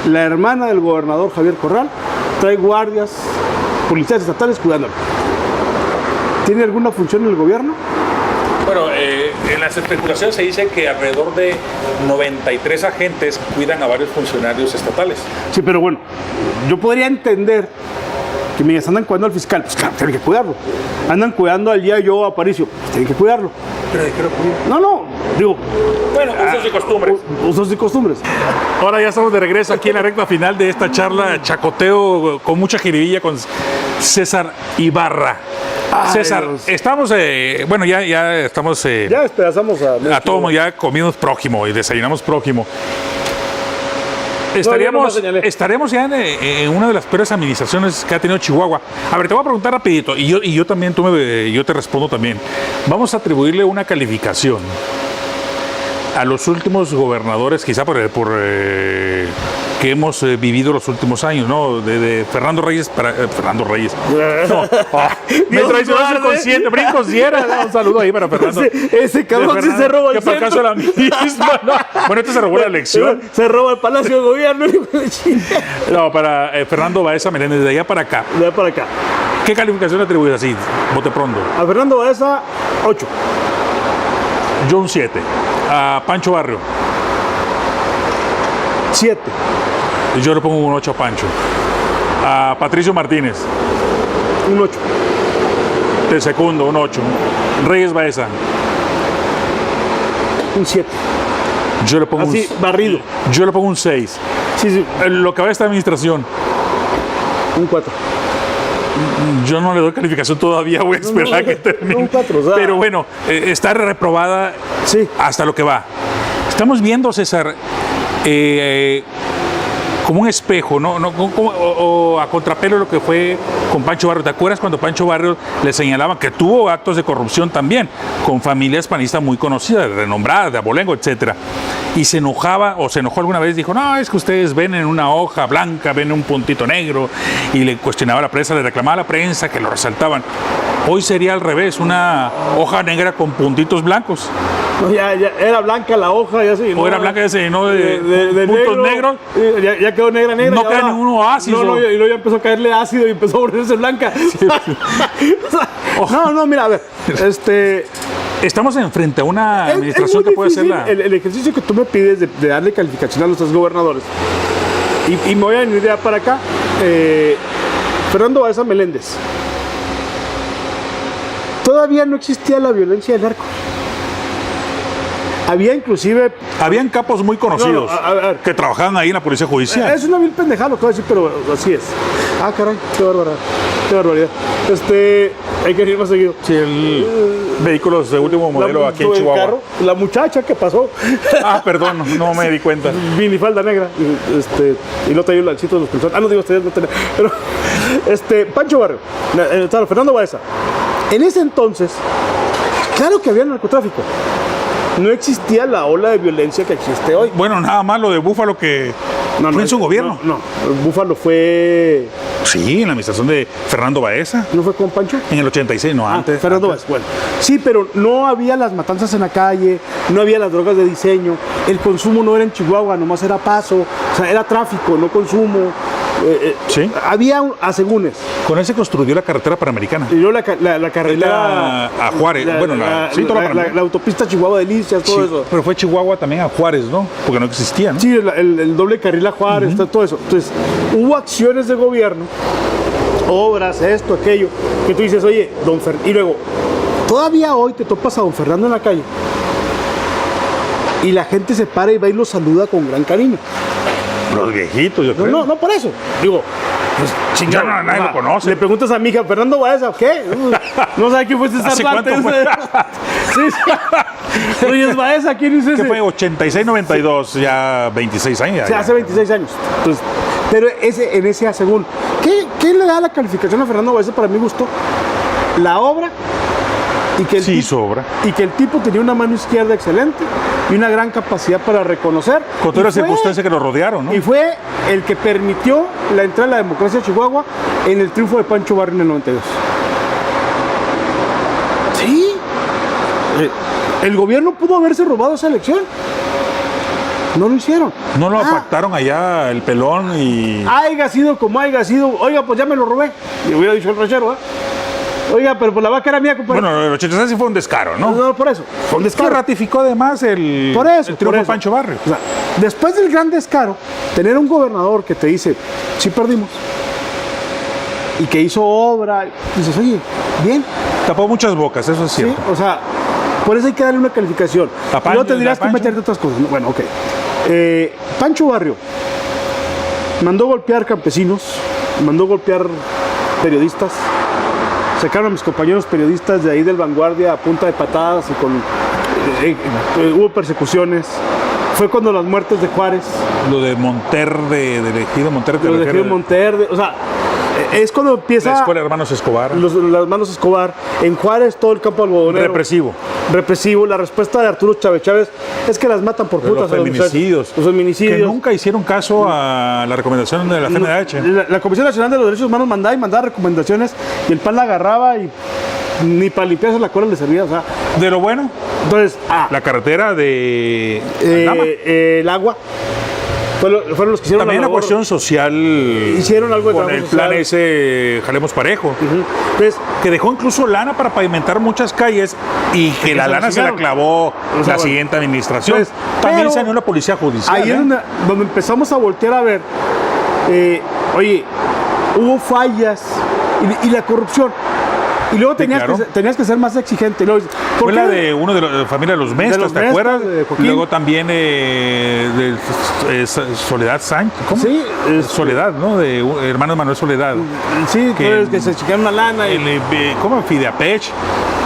la hermana del gobernador Javier Corral trae guardias, policías estatales cuidándolo. ¿Tiene alguna función en el gobierno? Bueno, en las especulaciones se dice que alrededor de 93 agentes cuidan a varios funcionarios estatales. Sí, pero bueno, yo podría entender que me andan cuidando al fiscal, pues claro, tienen que cuidarlo. Andan cuidando al día yo a Aparicio, pues tienen que cuidarlo. ¿Pero de qué lo cuidan? No, digo... Bueno, usos y costumbres. Usos y costumbres. Ahora ya estamos de regreso aquí en la recta final de esta charla, chacoteo con mucha jiribilla con César Ibarra. Ay, César, Dios. Estamos, bueno, ya estamos... ya despedazamos a todos, ya comimos prójimo y desayunamos prójimo. Estaremos ya en una de las peores administraciones que ha tenido Chihuahua. A ver, te voy a preguntar rapidito, y yo también, yo te respondo también. Vamos a atribuirle una calificación a los últimos gobernadores, quizá por que hemos vivido los últimos años, ¿no? De Fernando Reyes para Fernando Reyes. No, me traicionó su consciente, brinco Sierra. Un saludo ahí para Fernando. Ese cabrón sí se roba el que por acaso centro. la misma, ¿no? Bueno, este se robó la elección. Se roba el Palacio de Gobierno. No, para Fernando Baeza Meléndez, de allá para acá. De allá para acá. ¿Qué calificación le atribuyes así, bote pronto? A Fernando Baeza, 8. Yo un 7. A Pancho Barrio, 7. yo le pongo un 8 a Pancho. A Patricio Martínez, Un 8. de segundo, un 8. Reyes Baeza, Un 7. yo le pongo Así, barrido. yo le pongo un 6. Sí, sí. Lo que va a esta administración, Un 4. yo no le doy calificación todavía, voy a esperar que termine. un 4, o sea. Pero bueno, está reprobada Sí. hasta lo que va. Estamos viendo, César, como un espejo, ¿no? O a contrapelo lo que fue con Pancho Barrios. ¿Te acuerdas cuando Pancho Barrios le señalaban que tuvo actos de corrupción también, con familias panistas muy conocidas, renombradas, de Abolengo, etcétera? Y se enojaba, o se enojó alguna vez, dijo, no, es que ustedes ven en una hoja blanca, ven un puntito negro, y le cuestionaba a la prensa, le reclamaba a la prensa que lo resaltaban. Hoy sería al revés, una hoja negra con puntitos blancos. No, ya era blanca la hoja, ya se llenó. O era blanca, ya se llenó de puntos negros. Ya quedó negra. No y queda ahora- ninguno ácido. No, y luego ya empezó a caerle ácido y empezó a volverse blanca. No, mira, a ver. Estamos frente a una administración muy que puede ser difícil la... el ejercicio que tú me pides de darle calificación a los tres gobernadores. Y me voy a venir ya para acá. Fernando Baeza Meléndez. Todavía no existía la violencia del narco. Había inclusive... Habían capos muy conocidos No, a ver. que trabajaban ahí en la policía judicial. Es una vil pendejada lo que voy a decir, pero así es. Ah, caray, qué barbaridad. Qué barbaridad. Hay que ir más seguido. Sí, el vehículos de último modelo aquí en el Chihuahua. carro, la muchacha que pasó. Ah, perdón, no me di cuenta. Minifalda negra. Y no traía el lancito de los calzones. Ah, no digo, no tenía. Pero, Pancho Barrio, Fernando Baeza. En ese entonces, claro que había narcotráfico. No existía la ola de violencia que existe hoy. Bueno, nada más lo de Búfalo que fue en su gobierno. No, Búfalo fue... Sí, en la administración de Fernando Baeza. ¿No fue con Pancho? En el 86, no, antes. Fernando antes. Baeza, bueno. Sí, pero no había las matanzas en la calle, no había las drogas de diseño, el consumo no era en Chihuahua, nomás era paso, o sea, era tráfico, no consumo. Sí. Había asegúnes. Con él se construyó la carretera panamericana. Y luego la carretera... A Juárez, la autopista Chihuahua Delicias, todo eso. Pero fue Chihuahua también a Juárez, ¿no? Porque no existía, ¿no? Sí, el doble carril a Juárez, todo eso. Entonces, hubo acciones de gobierno, obras, esto, aquello, que tú dices, oye, y luego, todavía hoy te topas a don Fernando en la calle y la gente se para y va y lo saluda con gran cariño. Los viejitos, yo creo. No por eso. Digo, pues chingado. Ya nadie lo conoce. Le preguntas a mi hija, ¿Fernando Baeza? ¿Qué? No sabe quién fue ese ¿Hace Sarlante. cuánto fue? Sí. Oye, es Baeza, ¿quién es ese? Que fue 86-92, ya 26 años. O sea, hace 26 años. Entonces, pero en ese según. ¿Qué le da la calificación a Fernando Baeza para mi gusto? La obra y que Sí, sobra. y que el tipo tenía una mano izquierda excelente y una gran capacidad para reconocer. Con toda la circunstancia que lo rodearon, ¿no? Y fue el que permitió la entrada de la democracia a Chihuahua en el triunfo de Pancho Barrio en el 92. Sí. El gobierno pudo haberse robado esa elección. No lo hicieron. No lo pactaron allá el pelón y... Haiga sido como haiga sido. Oiga, pues ya me lo robé. Y hubiera dicho el ranchero, ¿eh? Oiga, pero pues la vaca era mía, compadre. Bueno, el 86 sí fue un descaro, ¿no? No, por eso. Fue un Que descaro. ratificó además el triunfo de Pancho Barrio. O sea, después del gran descaro, tener un gobernador que te dice, sí perdimos, y que hizo obra, dices, oye, bien, Tapó muchas bocas, eso es ¿sí? cierto. O sea, por eso hay que darle una calificación. ¿A Pancho? No tendrías ¿A que Pancho? meterte otras cosas. No, bueno, ok. Pancho Barrio mandó golpear campesinos, mandó golpear periodistas, sacaron a mis compañeros periodistas de ahí del Vanguardia a punta de patadas y con hubo persecuciones. Fue cuando las muertes de Juárez, Lo de Monter, del ejido Monter, los de Gil Monter, o sea, es cuando empieza la escuela de Hermanos Escobar. las manos Escobar, en Juárez todo el campo algodonero. Represivo. represivo. La respuesta de Arturo Chávez es que las matan por putas. Los feminicidios. Los feminicidios. Que nunca hicieron caso a la recomendación de la CNDH. La Comisión Nacional de los Derechos Humanos mandaba recomendaciones y el PAN la agarraba y ni para limpiarse la cola le servía. O sea, De lo bueno, entonces, la carretera de Aldama. el agua. Fueron los que hicieron También la una labor. cuestión social. Hicieron algo de con trabajo el plan social. ese Jalemos Parejo. Entonces, Que dejó incluso lana para pavimentar muchas calles y que la se lana se la chingaron. clavó la bueno. siguiente administración. Pues, También pero salió la policía judicial. ahí es donde empezamos a voltear a ver, oye, hubo fallas y la corrupción. Y luego claro. tenías que ser más exigente. Luego, ¿por Fue qué? la de uno de la familia de los Mestas, los ¿te Mestas, acuerdas? de Joaquín. Luego también de Soledad Sánchez. ¿Cómo? Sí, Soledad, ¿no? De hermano Manuel Soledad. sí, que- que se chicaron una lana. ¿Cómo? Fideapech.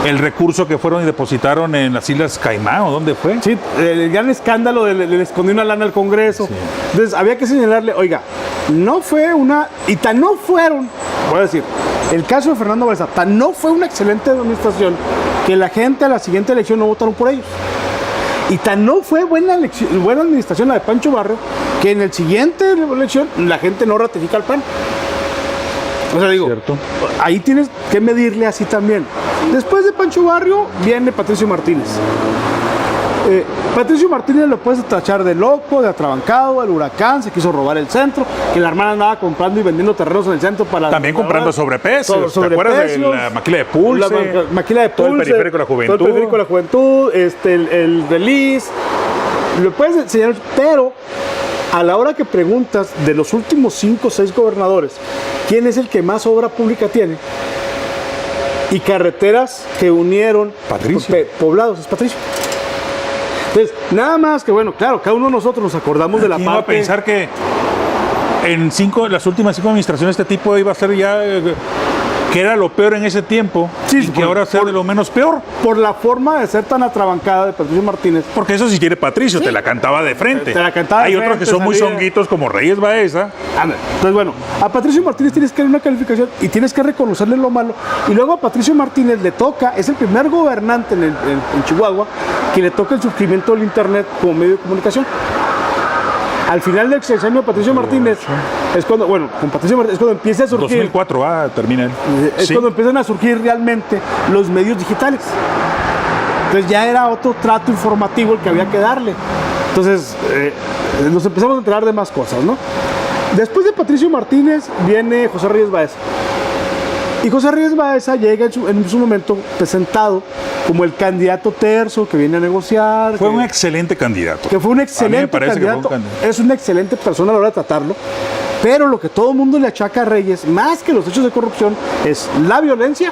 El recurso que fueron y depositaron en las Islas Caimán, ¿o dónde fue? Sí, el gran escándalo le escondió una lana al Congreso. Sí. Entonces había que señalarle, oiga, no fue una, y tan no fueron, voy a decir, el caso de Fernando Baeza, tan no fue una excelente administración que la gente a la siguiente elección no votaron por ellos. Y tan no fue buena administración la de Pancho Barrio que en el siguiente elección la gente no ratifica al PAN. O sea, digo, Cierto. ahí tienes que medirle así también. Después de Pancho Barrio viene Patricio Martínez. Patricio Martínez lo puedes tachar de loco, de atrabancado, el huracán, se quiso robar el centro, que la hermana andaba comprando y vendiendo terrenos en el centro para... También comprando sobrepeso. ¿Te acuerdas de sobrepecios, la maquila de Pulse? La maquila de Todo el Pulse, periférico de la juventud. todo el periférico de la juventud, el release. Lo puedes enseñar, pero a la hora que preguntas de los últimos 5 o 6 gobernadores, ¿quién es el que más obra pública tiene? Y carreteras que unieron Patricio. Poblados, es Patricio. Entonces, nada más que, bueno, claro, cada uno de nosotros nos acordamos de la ¿Quién iba a parte... pensar que en las últimas 5 administraciones este tipo iba a ser ya que era lo peor en ese tiempo Sí, y que ahora sea de lo menos peor? Por la forma de ser tan atrabancada de Patricio Martínez. Porque eso sí quiere Patricio, te la cantaba de frente. Te la cantaba de Hay otros frente, que son muy salía. zonguitos como Reyes Baeza. Entonces, bueno, a Patricio Martínez tienes que dar una calificación y tienes que reconocerle lo malo. Y luego a Patricio Martínez le toca, es el primer gobernante en Chihuahua que le toca el surgimiento del Internet como medio de comunicación. Al final del sexenio de Patricio Martínez es cuando, bueno, con Patricio Martínez es cuando empieza a surgir. 2004, termina él. Es Sí. cuando empiezan a surgir realmente los medios digitales. Entonces ya era otro trato informativo el que había que darle. Entonces nos empezamos a enterar de más cosas, ¿no? Después de Patricio Martínez viene José Reyes Baeza. Y José Reyes Baeza llega en su momento presentado como el candidato terzo que viene a negociar. Fue que- un excelente candidato. que fue un A mí me excelente parece que fue un candidato, candidato. es una excelente persona a la hora de tratarlo, pero lo que todo el mundo le achaca a Reyes, más que los hechos de corrupción, es la violencia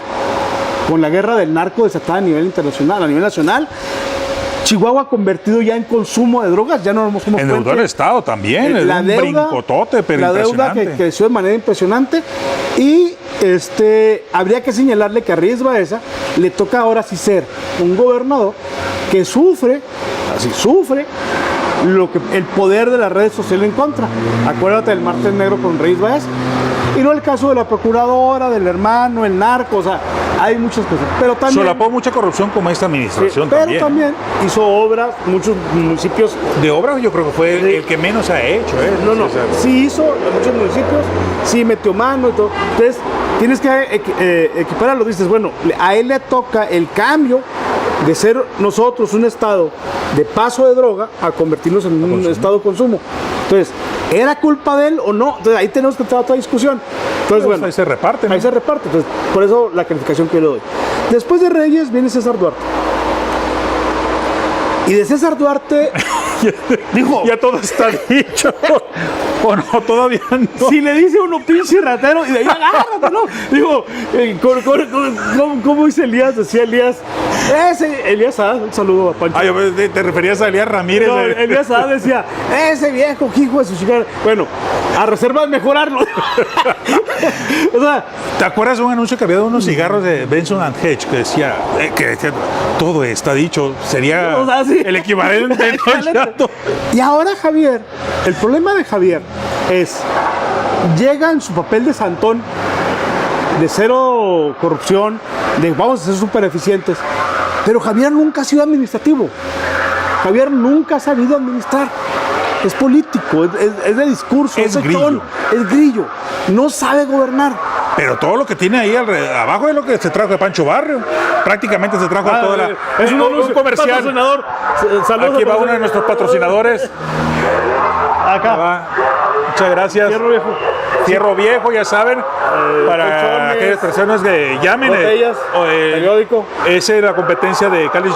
con la guerra del narco desatada a nivel internacional, a nivel nacional. Chihuahua convertido ya en consumo de drogas, ya no nos somos Endeudó al Estado también, es un brincotote, pero la deuda impresionante. que creció de manera impresionante y habría que señalarle que a Reyes Baeza le toca ahora sí ser un gobernador que sufre el poder de las redes sociales en contra. Acuérdate del martes negro con Reyes Baeza. Y luego el caso de la procuradora, del hermano, el narco, o sea, hay muchas cosas. Pero también, Solapó mucha corrupción como esta administración pero también. también hizo obras, muchos municipios. De obras yo creo que fue el que menos ha hecho. No, O sea, sí hizo en muchos municipios, sí metió mano y todo. Entonces, tienes que equipararlo. Dices, bueno, a él le toca el cambio de ser nosotros un estado de paso de droga a convertirnos en un estado de consumo. Entonces, ¿era culpa de él o no? Entonces, ahí tenemos que entrar a otra discusión. Entonces, bueno, ahí se reparte, ¿no? Ahí se reparte. Entonces, por eso la calificación que le doy. Después de Reyes viene César Duarte. Y de César Duarte, dijo, Ya todo está dicho. O no, todavía no. si le dice uno pinche ratero, y de ahí agárrate, ¿no? Digo, ¿cómo dice Elías? Decía Elías, Elías Adán, un saludo a Pancho. Ah, te referías a Elías Ramírez. No, Elías Adán decía, ese viejo hijo de su chica. Bueno, a reserva de mejorarlo. O sea, ¿Te acuerdas de un anuncio que había de unos cigarros de Benson and Hedge que decía, todo está dicho, sería O sea, sí. el equivalente ¿no? Ya todo. y ahora Javier, el problema de Javier es, llega en su papel de santón, de cero corrupción, de vamos a ser súper eficientes, Pero Javier nunca ha sido administrativo. Javier nunca ha sabido administrar. Es político, es de discurso, Es grillo. es grillo. No sabe gobernar. Pero todo lo que tiene ahí abajo es lo que se trajo de Pancho Barrio. Prácticamente se trajo toda la... Es un comercial. Patrocinador. Saludos Aquí a va uno de nuestros patrocinadores. Acá. Va. Muchas gracias. Fierro Viejo. Fierro Viejo, ya saben, para colchones, aquellas personas que llamen. botellas, periódico. Esa es la competencia de Cali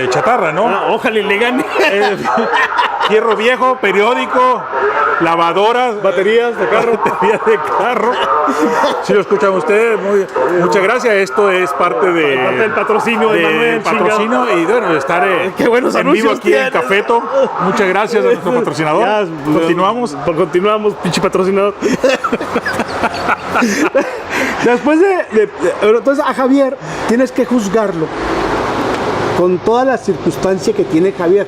Chatarra, ¿no? Ojalá y le gane. Fierro Viejo, periódico, lavadoras, Baterías de carro. baterías de carro. Si lo escuchan ustedes, muchas gracias. Esto es parte del patrocinio de Manuel, patrocinio y bueno, estar Qué buenos en vivo anuncios aquí en tienes. Cafeto. Muchas gracias a nuestro patrocinador. Ya, Continuamos. Continuamos, pinche patrocinador. Después entonces a Javier tienes que juzgarlo con toda la circunstancia que tiene Javier.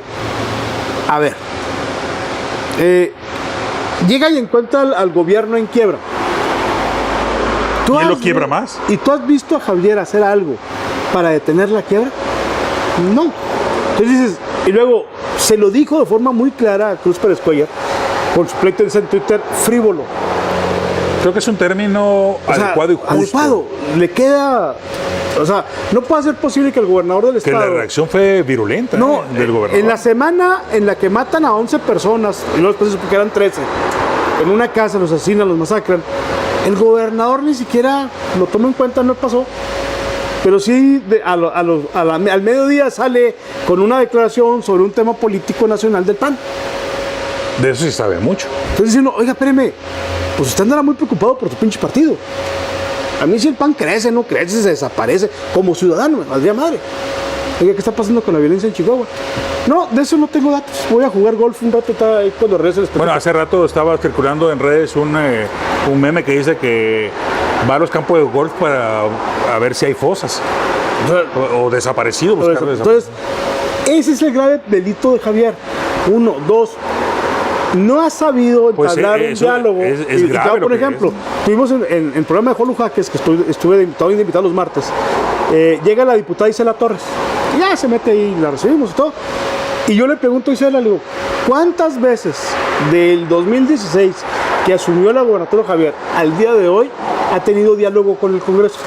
A ver, llega y encuentra al gobierno en quiebra. ¿Y él lo quiebra más? ¿Y tú has visto a Javier hacer algo para detener la quiebra? No. Entonces dices, y luego se lo dijo de forma muy clara a Cruz Pérez Cuellar, con su pleito en Twitter, frívolo. Creo que es un término adecuado y justo. Adecuado. Le queda... O sea, no puede ser posible que el gobernador del Que estado... la reacción fue virulenta No, del gobernador. en la semana en la que matan a 11 personas, y luego después porque eran 13, en una casa los asesinan, los masacran, el gobernador ni siquiera lo toma en cuenta, no pasó. Pero sí, al mediodía sale con una declaración sobre un tema político nacional del PAN. De eso sí sabe mucho. Entonces diciendo, oiga, espéreme, pues usted andará muy preocupado por tu pinche partido. A mí si el PAN crece, no crece, se desaparece, como ciudadano, me valdría madre. Oiga, ¿qué está pasando con la violencia en Chihuahua? No, de eso no tengo datos. Voy a jugar golf un rato ahí cuando regrese el espectáculo. Bueno, hace rato estaba circulando en redes un meme que dice que va a los campos de golf para a ver si hay fosas. O desaparecido, buscar Entonces, ese es el grave delito de Javier. 1, 2. No ha sabido entablar un diálogo. Es grave por ejemplo, tuvimos en el programa de Jolo Jaques, que estuve invitado los martes, llega la diputada Isela Torres. Ya se mete ahí, la recibimos y todo. Y yo le pregunto a Isela, le digo, ¿cuántas veces del 2016 que asumió la gobernatura Javier al día de hoy ha tenido diálogo con el Congreso?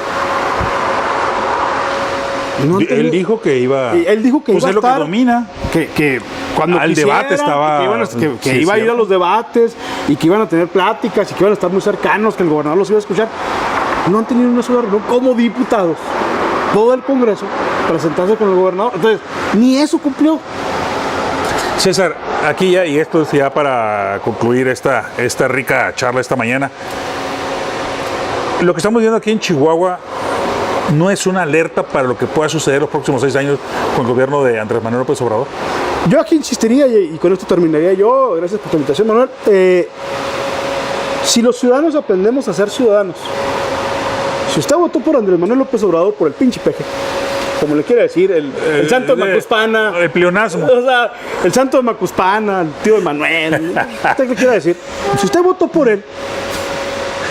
No él dijo que iba. Él dijo que pues iba a es lo estar, que domina. Que cuando al debate estaba. Que iba a ir a los debates y que iban a tener pláticas y que iban a estar muy cercanos, que el gobernador los iba a escuchar. No han tenido una sola reunión como diputados, todo el Congreso, para sentarse con el gobernador. Entonces, ni eso cumplió. César, aquí ya, y esto es ya para concluir esta rica charla esta mañana. Lo que estamos viendo aquí en Chihuahua no es una alerta para lo que pueda suceder los próximos 6 años con el gobierno de Andrés Manuel López Obrador. Yo aquí insistiría, y con esto terminaría yo, gracias por tu invitación, Manuel. Si los ciudadanos aprendemos a ser ciudadanos, si usted votó por Andrés Manuel López Obrador, por el pinche peje, como le quiere decir, el santo de Macuspana, el pleonasmo, o sea, el santo de Macuspana, el tío de Manuel, ¿usted qué quiere decir? Si usted votó por él,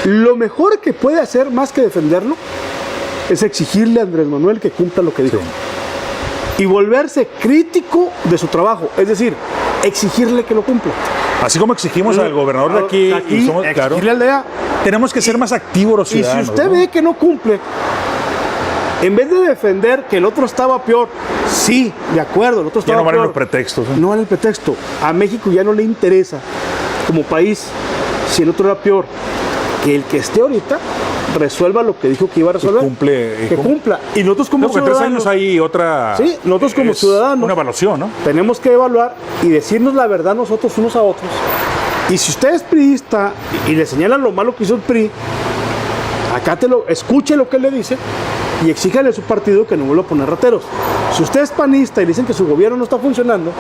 lo mejor que puede hacer, más que defenderlo, es exigirle a Andrés Manuel que cumpla lo que dijo. Sí. Y volverse crítico de su trabajo, es decir, exigirle que lo cumpla. Así como exigimos al gobernador de aquí y somos, claro, tenemos que ser más activos los ciudadanos. Y si usted ve que no cumple, en vez de defender que el otro estaba peor, sí, de acuerdo, el otro estaba peor. Ya no valen los pretextos. No vale el pretexto. A México ya no le interesa, como país, si el otro era peor, que el que esté ahorita resuelva lo que dijo que iba a resolver. Que cumpla. Y nosotros como ciudadanos... En 3 años hay otra... Sí, nosotros como ciudadanos... Una evaluación, ¿no? Tenemos que evaluar y decirnos la verdad nosotros unos a otros. Y si usted es priista y le señalan lo malo que hizo el PRI, escuche lo que le dice y exíjale a su partido que no vuelva a poner rateros. Si usted es panista y le dicen que su gobierno no está funcionando,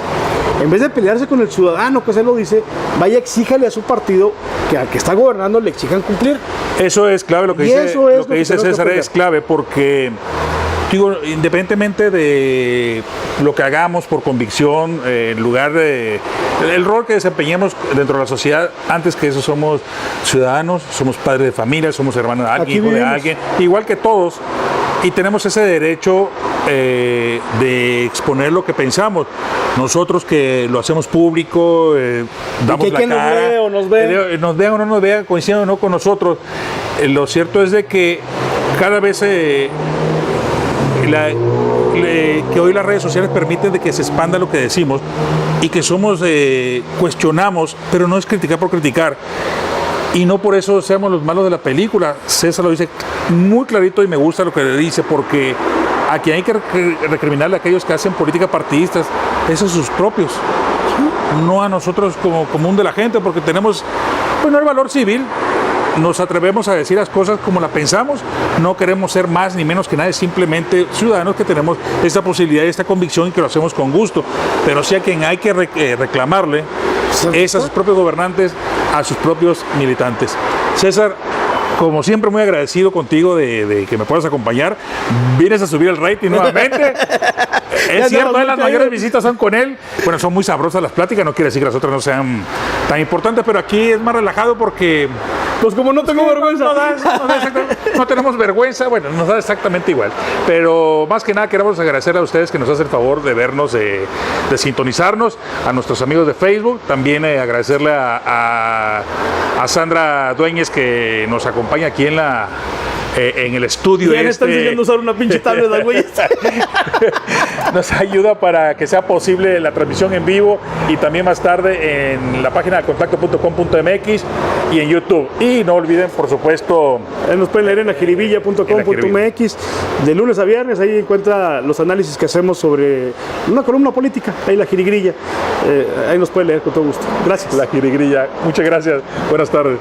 en vez de pelearse con el ciudadano que se lo dice, vaya, exíjale a su partido que al que está gobernando le exijan cumplir. Eso es clave, lo que dice César es clave, porque digo, independientemente de lo que hagamos por convicción, en lugar de el rol que desempeñemos dentro de la sociedad, antes que eso somos ciudadanos, somos padres de familia, somos hermanos de alguien, hijos de alguien, igual que todos, y tenemos ese derecho de exponer lo que pensamos. Nosotros que lo hacemos público, damos que la quien cara, nos ve o nos ve. nos vean o no nos vean, coincidan o no con nosotros. Lo cierto es de que cada vez que hoy las redes sociales permiten de que se expanda lo que decimos y que cuestionamos, pero no es criticar por criticar. Y no por eso seamos los malos de la película. César lo dice muy clarito y me gusta lo que le dice, porque a quien hay que recriminarle a aquellos que hacen política partidistas es a sus propios, no a nosotros como común de la gente, porque tenemos, pues no el valor civil, nos atrevemos a decir las cosas como las pensamos, no queremos ser más ni menos que nadie, simplemente ciudadanos que tenemos esta posibilidad y esta convicción y que lo hacemos con gusto, pero sí a quien hay que reclamarle es a sus propios gobernantes, a sus propios militantes. César, como siempre, muy agradecido contigo de que me puedas acompañar. Vienes a subir el rating nuevamente. Es cierto, las mayores visitas son con él. Bueno, son muy sabrosas las pláticas, no quiere decir que las otras no sean tan importantes, pero aquí es más relajado porque... Pues como no tengo vergüenza. No tenemos vergüenza, bueno, nos da exactamente igual. Pero más que nada queremos agradecerle a ustedes que nos hacen el favor de vernos, de sintonizarnos, a nuestros amigos de Facebook, también agradecerle a Sandra Dueñez que nos acompaña aquí en el estudio. Ya están enseñando a usar una pinche tablet, güey. Nos ayuda para que sea posible la transmisión en vivo y también más tarde en la página de contacto.com.mx y en YouTube. Y no olviden, por supuesto, nos pueden leer en ajiribilla.com.mx de lunes a viernes. Ahí encuentra los análisis que hacemos sobre una columna política. Ahí la jirigrilla. Ahí nos pueden leer con todo gusto. Gracias. La jirigrilla. Muchas gracias. Buenas tardes.